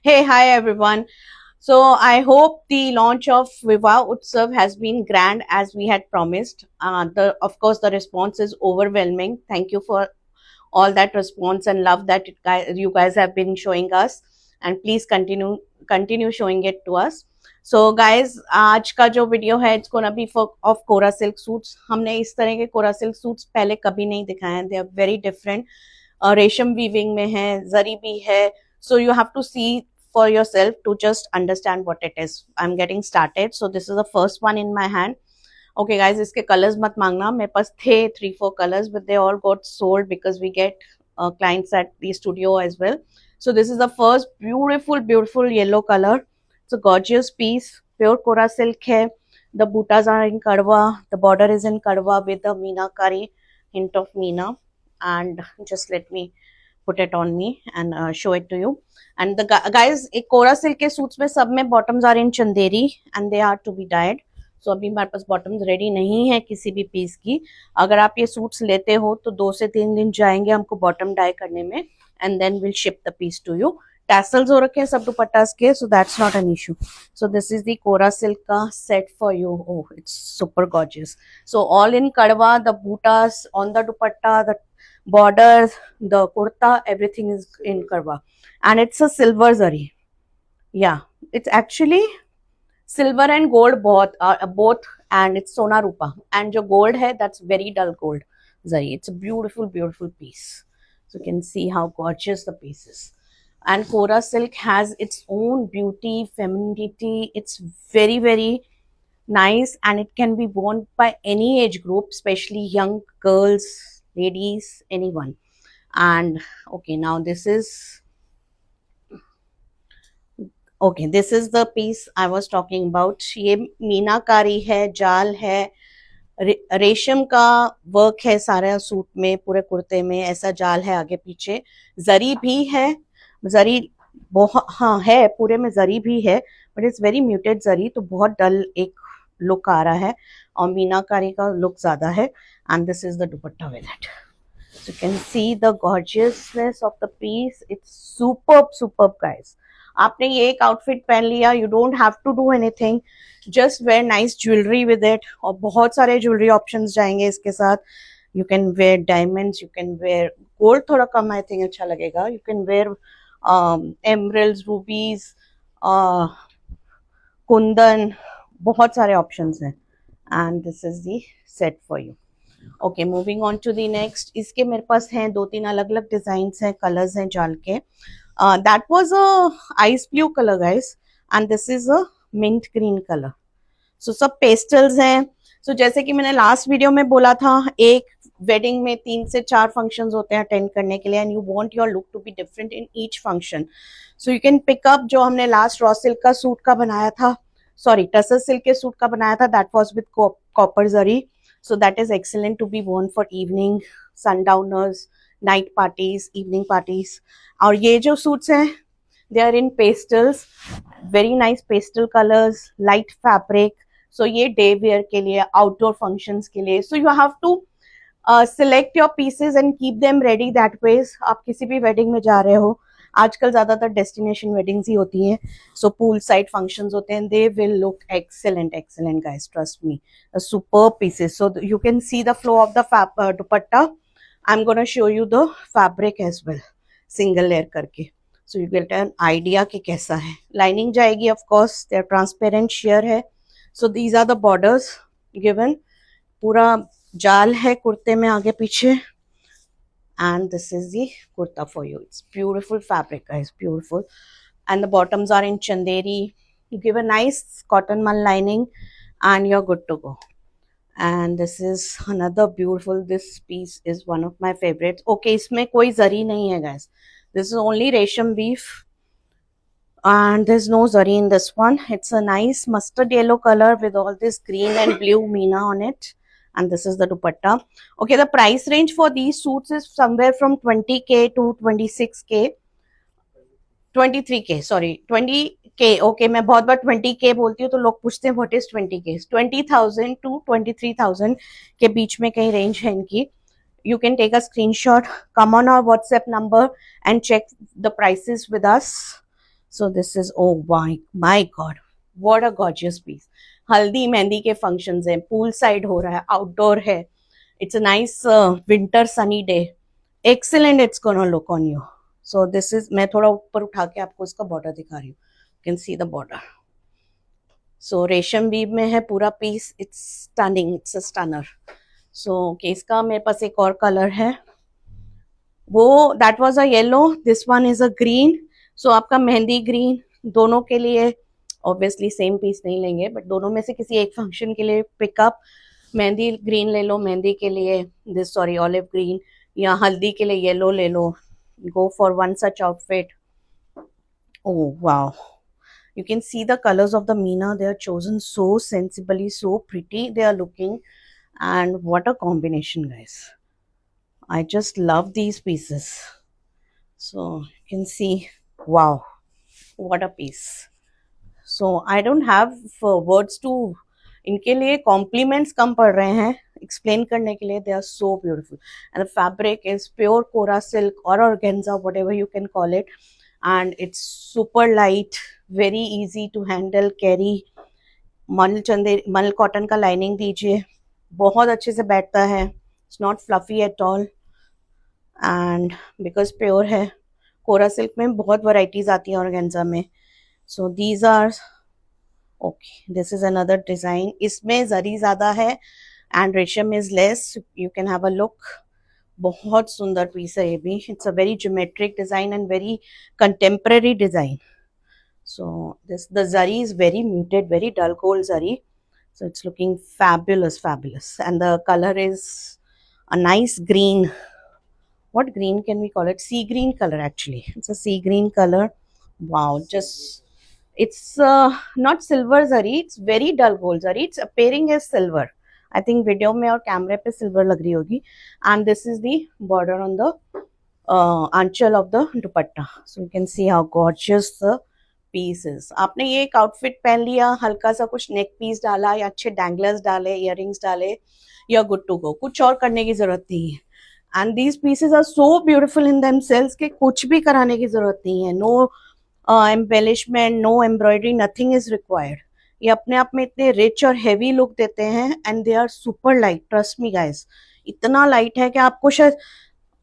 Hey, hi everyone. So I hope the launch of Viva Utsav has been grand as we had promised. Of course, the response is overwhelming. Thank you for all that response and love that you guys have been showing us, and please continue showing it to us. So guys, आज का जो video है it's gonna be four of kora silk suits. हमने इस तरह के कोरा silk suits पहले कभी नहीं दिखाए हैं. They are very different. रेशम वीविंग में है, जरी भी है. So you have to see for yourself to just understand what it is. I'm getting started. So this is the first one in my hand. Okay guys, इसके colors मत मांगना. मेरे पास थे 3-4 colors, but they all got sold because we get clients at the studio as well. So this is the first beautiful yellow color. It's a gorgeous piece. Pure Kora silk है. The buttas are in kadwa. The border is in kadwa with the meenakari, hint of meena. And just let me put it on me and show it to you. And the guys, एक कोरा silk के suits में सब में bottoms are in Chanderi and they are to be dyed. So अभी हमारे पास bottoms ready नहीं है किसी भी पीस की. अगर आप ये सूट्स लेते हो तो 2 से 3 दिन जाएंगे हमको बॉटम डाई करने में, and then will ship the piece to you. Tassels हो रखे हैं सब दुपट्टास के, so that's not an issue. So this is the kora silk का set for you. Oh, it's super gorgeous. So all in kadwa, the butas on the dupatta, the borders, the kurta, everything is in karwa, and it's a silver zari. Yeah, it's actually silver and gold both, and it's sona rupa. And jo gold hai, that's very dull gold zari. It's a beautiful piece. So you can see how gorgeous the piece is. And kora silk has its own beauty, femininity. It's very nice, and it can be worn by any age group, especially young girls, ladies, anyone. And okay, now this is the piece I was talking about. ये मीनाकारी है, जाल है, रेशम का work है सारा suit में, पूरे कुर्ते में ऐसा जाल है आगे पीछे. जरी भी है, जरी बहुत हाँ है, पूरे में जरी भी है, बट इट्स वेरी म्यूटेड जरी, तो बहुत डल एक लुक आ रहा है और मीनाकारी का लुक ज्यादा है. And this is the dupatta with it. So you can see the gorgeousness of the piece. It's superb guys. आपने ये एक आउटफिट पहन लिया, you don't have to do anything, just wear nice jewelry with it. और बहुत सारे jewelry options जाएंगे इसके साथ. You can wear diamonds, you can wear gold, थोड़ा कम I think अच्छा लगेगा. You can wear emeralds, rubies, kundan, बहुत सारे options हैं. And this is the set for you. Okay, moving on to the next. इसके मेरे पास हैं 2-3 अलग अलग डिजाइन हैं, कलर्स हैं जाल के. That was a ice blue colour guys, and this is a mint green colour. So सब पेस्टल्स हैं. सो जैसे कि मैंने लास्ट वीडियो में बोला था, एक वेडिंग में 3 से 4 फंक्शंस होते हैं अटेंड करने के लिए, and you want your look to be different in each function. So you can pick up जो हमने लास्ट रॉ सिल्क का सूट का बनाया था, सॉरी टसर सिल्क के सूट का बनाया था, that was with copper zari. So that is excellent to be worn for evening, sundowners, night parties, evening parties. और ये जो suits हैं, they are in pastels, very nice pastel colors, light fabric. So ये day wear के लिए, outdoor functions के लिए. So you have to select your pieces and keep them ready that ways. आप किसी भी wedding में जा रहे हो, आजकल ज्यादातर डेस्टिनेशन वेडिंग्स ही होती हैं, सो पूल साइड फंक्शंस होते हैं, they will look excellent guys, trust me. Superb pieces. So you can see the flow of the dupatta. I am gonna show you the fabric as well, single layer करके, so you get an idea कि कैसा है. Lining जाएगी of course, there transparent sheer है. So these are the borders given. पूरा जाल है कुर्ते में आगे पीछे, and this is the kurta for you. It's beautiful fabric guys, beautiful. And the bottoms are in chanderi. You give a nice cotton mal lining and you're good to go. And this is another beautiful, this piece is one of my favorites. Okay, isme koi zari nahi hai guys, this is only resham weave and there's no zari in this one. It's a nice mustard yellow color with all this green and blue meena on it, and this is the dupatta. Okay, the price range for these suits is somewhere from 20k to 26k, 23k, sorry 20k. okay, मैं बहुत बार 20k बोलती हूँ तो लोग पूछते हैं what is 20k. 20,000 to 23,000 के बीच में कहीं रेंज है इनकी. You can take a screenshot, come on our WhatsApp number and check the prices with us. So this is, oh my god, what a gorgeous piece. हल्दी मेहंदी के functions हैं, pool side हो रहा है, outdoor है. It's a nice winter sunny day. Excellent it's gonna look on you. So this is, मैं थोड़ा ऊपर उठा के आपको इसका border दिखा रही हूँ. You can see the border. So रेशम बीब में है पूरा piece. It's stunning. It's a stunner. So okay, इसका मेरे पास एक और कलर है. वो that was a yellow. This one is a green. So आपका मेहंदी ग्रीन, दोनों के लिए ऑब्वियसली सेम पीस नहीं लेंगे, बट दोनों में से किसी एक फंक्शन के लिए पिकअप. मेहंदी ग्रीन ले लो मेहंदी के लिए, दिस सॉरी ऑलिव ग्रीन, या हल्दी के लिए येलो ले लो. Go for one such outfit. Oh wow, you can see the colors of the Meena. They are chosen so sensibly, so pretty they are looking, and what a combination, guys. I just love these pieces. So you can see, wow, what a piece. So I don't have words to, इनके लिए compliments कम पड़ रहे हैं explain करने के लिए. They are so beautiful, and the fabric is pure Kora silk or organza, whatever you can call it, and it's super light, very easy to handle, carry. मल cotton का लाइनिंग दीजिए, बहुत अच्छे से बैठता है. It's not fluffy at all, and because pure है. कोरा silk में बहुत वैरायटीज आती हैं ऑर्गेन्जा में. So these are okay. This is another design. इसमें जरी ज्यादा है and resham is less. You can have a look. बहुत सुंदर पीस है ये भी. It's a very geometric design and very contemporary design. So this, the zari is very muted, very dull gold zari. So it's looking fabulous, fabulous. And the color is a nice green. What green can we call it? Sea green color actually. It's a sea green color. Wow, just it's not silver zari. It's very dull gold zari. It's appearing as silver. I think video में और कैमरे पे silver लग रही होगी. And this is the border on the anchal of the dupatta. So you can see how gorgeous the pieces. आपने ये एक आउटफिट पहन लिया, हल्का सा कुछ नेक पीस डाला या अच्छे डैंगलर्स डाले, इयररिंग्स डाले, या गुड टू गो. कुछ और करने की जरूरत नहीं है. And these pieces are so beautiful in themselves के कुछ भी कराने की जरूरत नहीं है. No embellishment, no embroidery, nothing is required. ये अपने आप में इतने रिच और हैवी लुक देते हैं and they are super light. Trust me guys, इतना लाइट है कि आपको शायद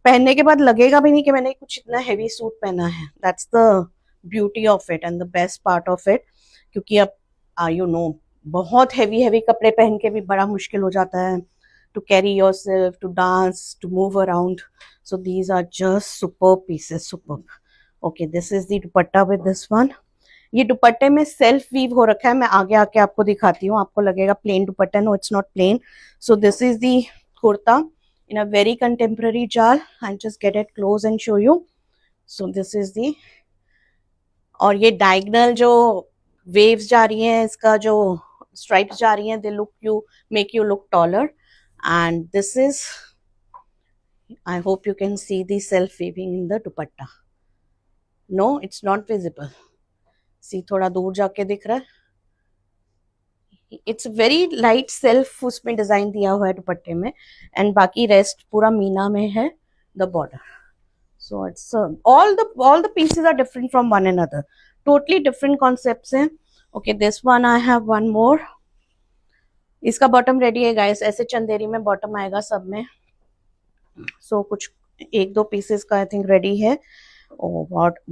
पहनने के बाद लगेगा भी नहीं कि मैंने कुछ इतना हैवी सूट पहना है. That's the beauty of it and the best part of it. क्योंकि अब यू नो बहुत हैवी कपड़े पहन के भी बड़ा मुश्किल हो जाता है to carry yourself, to dance, to move around. So these are just superb pieces, superb. Okay, this is the dupatta with this one. ये दुपट्टे में सेल्फ वीव हो रखा है. मैं आगे आके आपको दिखाती हूँ. आपको लगेगा plain dupatta. No, it's not plain. So this is the kurta in a very contemporary jal. I'll just get it close and show you. So this is the, और ये डायगनल जो वेव्स जा रही हैं, इसका जो स्ट्राइप्स जा रही हैं, they look you, make you look taller. And this is, I hope you can see the self weaving in the dupatta. No, it's not visible. See, थोड़ा दूर जाके दिख रहा है. इट्स वेरी लाइट सेल्फ उसमें डिजाइन दिया हुआ है दुपट्टे में, एंड बाकी रेस्ट पूरा मीना में है the border. So it's all the pieces are different from one another. Totally different concepts हैं. Okay, this one I have one more. इसका बॉटम रेडी है गाइस. ऐसे चंदेरी में बॉटम आएगा सब में. So कुछ एक दो पीसेस का आई थिंक रेडी है. Oh,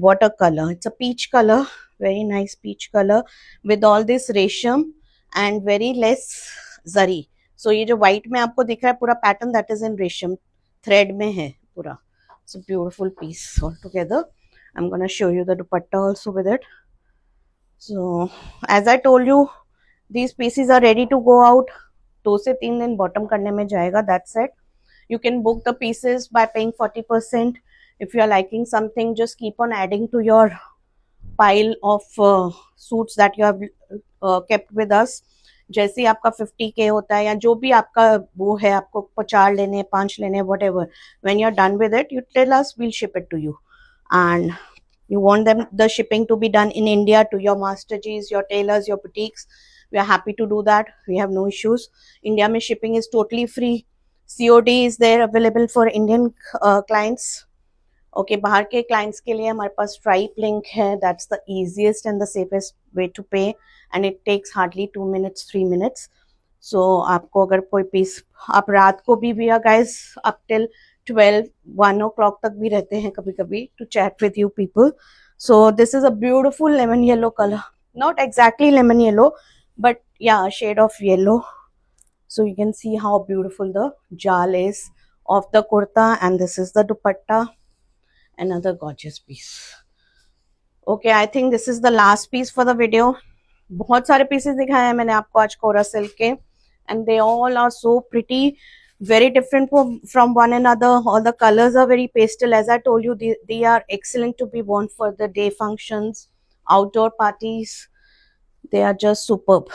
what a color. It's a peach color. Very nice peach color with all this रेशम and very less zari. So ये जो white में आपको दिख रहा है पूरा पैटर्न, that is in रेशम थ्रेड में है पूरा. It's a beautiful piece all together. I'm going to show you the dupatta also with it. So as I told you, these pieces are ready to go out. 2 से 3 दिन bottom करने में जाएगा. That's it. You can book the pieces by paying 40%. If you are liking something, just keep on adding to your pile of suits that you have kept with us. जैसे आपका 50K होता है या जो भी आपका वो है, आपको 4 लेने, 5 लेने, whatever, when you're done with it, you tell us, we'll ship it to you. And you want the shipping to be done in India to your Master G's, your tailors, your boutiques, we are happy to do that. We have no issues. India mein shipping is totally free. COD is there available for Indian clients. Okay बाहर के clients के लिए हमारे पास stripe link है, that's the easiest and the safest way to pay and it takes hardly 2 minutes 3 minutes. So आपको अगर कोई पीस, आप रात को भी भैया गाइस अप टिल 12-1 o'clock तक भी रहते हैं कभी कभी to chat with you people. So this is a beautiful lemon yellow colour, not exactly lemon yellow but yeah, a shade of yellow. So you can see how beautiful the jal is of the kurta, and this is the dupatta. Another gorgeous piece. Okay, I think this is the last piece for the video. बहुत सारे pieces दिखाए हैं मैंने आपको आज कोरा silk के, and they all are so pretty, very different from one another. All the colors are very pastel. As I told you, they are excellent to be worn for the day functions, outdoor parties. They are just superb.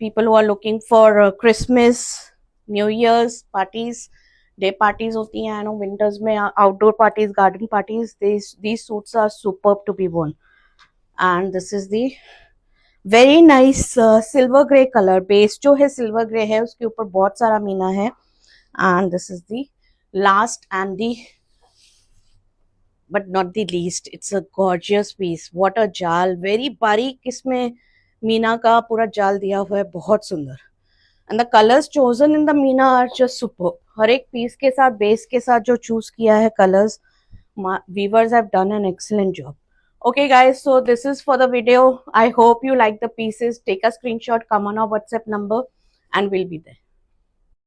People who are looking for Christmas, New Year's parties, day parties होती हैं, I know winters में outdoor parties, garden parties, these suits are superb to be worn. And this is the very nice silver grey color. Base जो है silver grey है, उसके ऊपर बहुत सारा मीना है. And this is the last and the but not the least, it's a gorgeous piece. What a jal, very बारीक इसमें मीना का पूरा जाल दिया हुआ है, बहुत सुंदर. And the colors chosen in the Meena are just superb. हर एक पीस के साथ, बेस के साथ जो चूज किया है colors, weavers have done an excellent job. Okay guys, so this is for the video. I hope you like the pieces. Take a screenshot, come on our WhatsApp number and we'll be there.